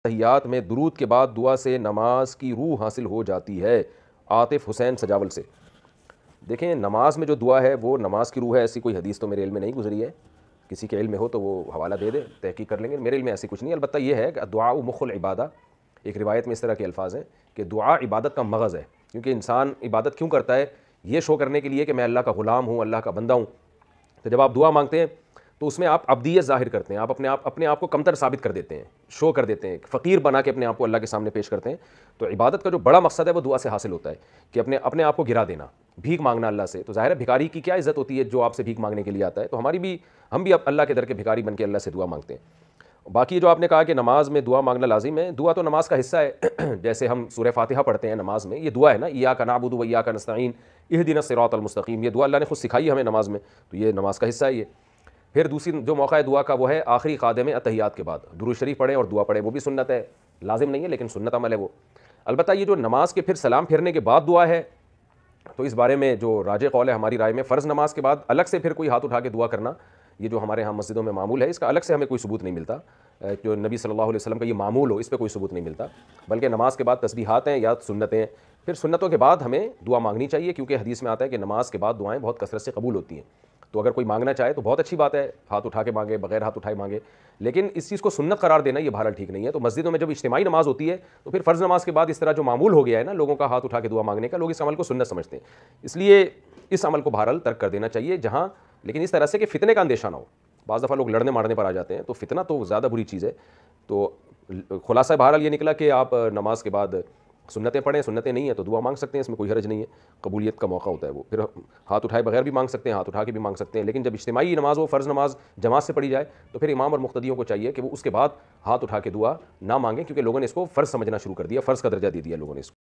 تحیات میں درود کے بعد دعا سے نماز کی روح حاصل ہو جاتی ہے۔ عاطف حسین سجاول سے۔ دیکھیں نماز میں جو دعا ہے وہ نماز کی روح ہے، ایسی کوئی حدیث تو میرے علم میں نہیں گزری ہے، کسی کے علم میں ہو تو وہ حوالہ دے دے، تحقیق کر لیں گے، میرے علم میں ایسی کچھ نہیں ہے۔ البتہ یہ ہے کہ دعا مخ العبادہ، ایک روایت میں اس طرح کے الفاظ ہیں کہ دعا عبادت کا مغز ہے، کیونکہ انسان عبادت کیوں کرتا ہے؟ یہ شو کرنے کے لیے کہ میں اللہ کا غلام ہوں، اللہ کا بندہ ہوں۔ تو جب آپ دعا مانگتے ہیں تو اس میں آپ عبدیت ظاہر کرتے ہیں، آپ اپنے آپ کو کمتر ثابت کر دیتے ہیں، شو کر دیتے ہیں، فقیر بنا کے اپنے آپ کو اللہ کے سامنے پیش کرتے ہیں۔ تو عبادت کا جو بڑا مقصد ہے وہ دعا سے حاصل ہوتا ہے کہ اپنے آپ کو گرا دینا، بھیک مانگنا اللہ سے۔ تو ظاہر ہے بھکاری کی کیا عزت ہوتی ہے جو آپ سے بھیک مانگنے کے لیے آتا ہے، تو ہم بھی اب اللہ کے در کے بھکاری بن کے اللہ سے دعا مانگتے ہیں۔ باقی جو آپ نے کہا کہ نماز میں دعا مانگنا لازم ہے، دعا تو نماز کا حصہ ہے۔ جیسے ہم سورہ فاتحہ پڑھتے ہیں نماز میں، یہ دعا ہے نا، ایاک نعبد و ایاک نستعین اہدنا الصراط المستقیم، یہ دعا اللہ نے خود سکھائی ہے ہمیں نماز میں، تو یہ نماز کا حصہ ہے یہ۔ پھر دوسری جو موقع ہے دعا کا وہ ہے آخری خادم اتحیات کے بعد درود شریف پڑھیں اور دعا پڑھیں، وہ بھی سنت ہے، لازم نہیں ہے لیکن سنت عمل ہے وہ۔ البتہ یہ جو نماز کے پھر سلام پھیرنے کے بعد دعا ہے، تو اس بارے میں جو راجح قول ہے ہماری رائے میں، فرض نماز کے بعد الگ سے پھر کوئی ہاتھ اٹھا کے دعا کرنا، یہ جو ہمارے ہاں مسجدوں میں معمول ہے، اس کا الگ سے ہمیں کوئی ثبوت نہیں ملتا، جو نبی صلی اللہ علیہ وسلم کا یہ معمول ہو اس پہ کوئی ثبوت نہیں ملتا، بلکہ نماز کے بعد تسبیحات ہیں یا سنتیں ہیں۔ پھر سنتوں کے بعد ہمیں دعا مانگنی چاہیے، کیونکہ حدیث میں آتا ہے کہ نماز کے بعد دعائیں بہت کثرت سے قبول ہوتی ہیں، تو اگر کوئی مانگنا چاہے تو بہت اچھی بات ہے، ہاتھ اٹھا کے مانگے، بغیر ہاتھ اٹھائے مانگے، لیکن اس چیز کو سنت قرار دینا یہ بہرحال ٹھیک نہیں ہے۔ تو مسجدوں میں جب اجتماعی نماز ہوتی ہے تو پھر فرض نماز کے بعد اس طرح جو معمول ہو گیا ہے نا لوگوں کا ہاتھ اٹھا کے دعا مانگنے کا، لوگ اس عمل کو سنت سمجھتے ہیں، اس لیے اس عمل کو بہرحال ترک کر دینا چاہیے، جہاں لیکن اس طرح سے کہ فتنے کا اندیشہ نہ ہو۔ بعض دفعہ لوگ لڑنے مارنے پر آ جاتے ہیں، تو فتنہ تو زیادہ بری چیز ہے۔ تو خلاصہ بہرحال یہ نکلا کہ آپ نماز کے بعد سنتیں پڑھیں، سنتیں نہیں ہیں تو دعا مانگ سکتے ہیں، اس میں کوئی حرج نہیں ہے، قبولیت کا موقع ہوتا ہے وہ۔ پھر ہاتھ اٹھائے بغیر بھی مانگ سکتے ہیں، ہاتھ اٹھا کے بھی مانگ سکتے ہیں، لیکن جب اجتماعی نماز ہو، فرض نماز جماعت سے پڑھی جائے، تو پھر امام اور مقتدیوں کو چاہیے کہ وہ اس کے بعد ہاتھ اٹھا کے دعا نہ مانگیں، کیونکہ لوگوں نے اس کو فرض سمجھنا شروع کر دیا، فرض کا درجہ دے دیا لوگوں نے اس کو۔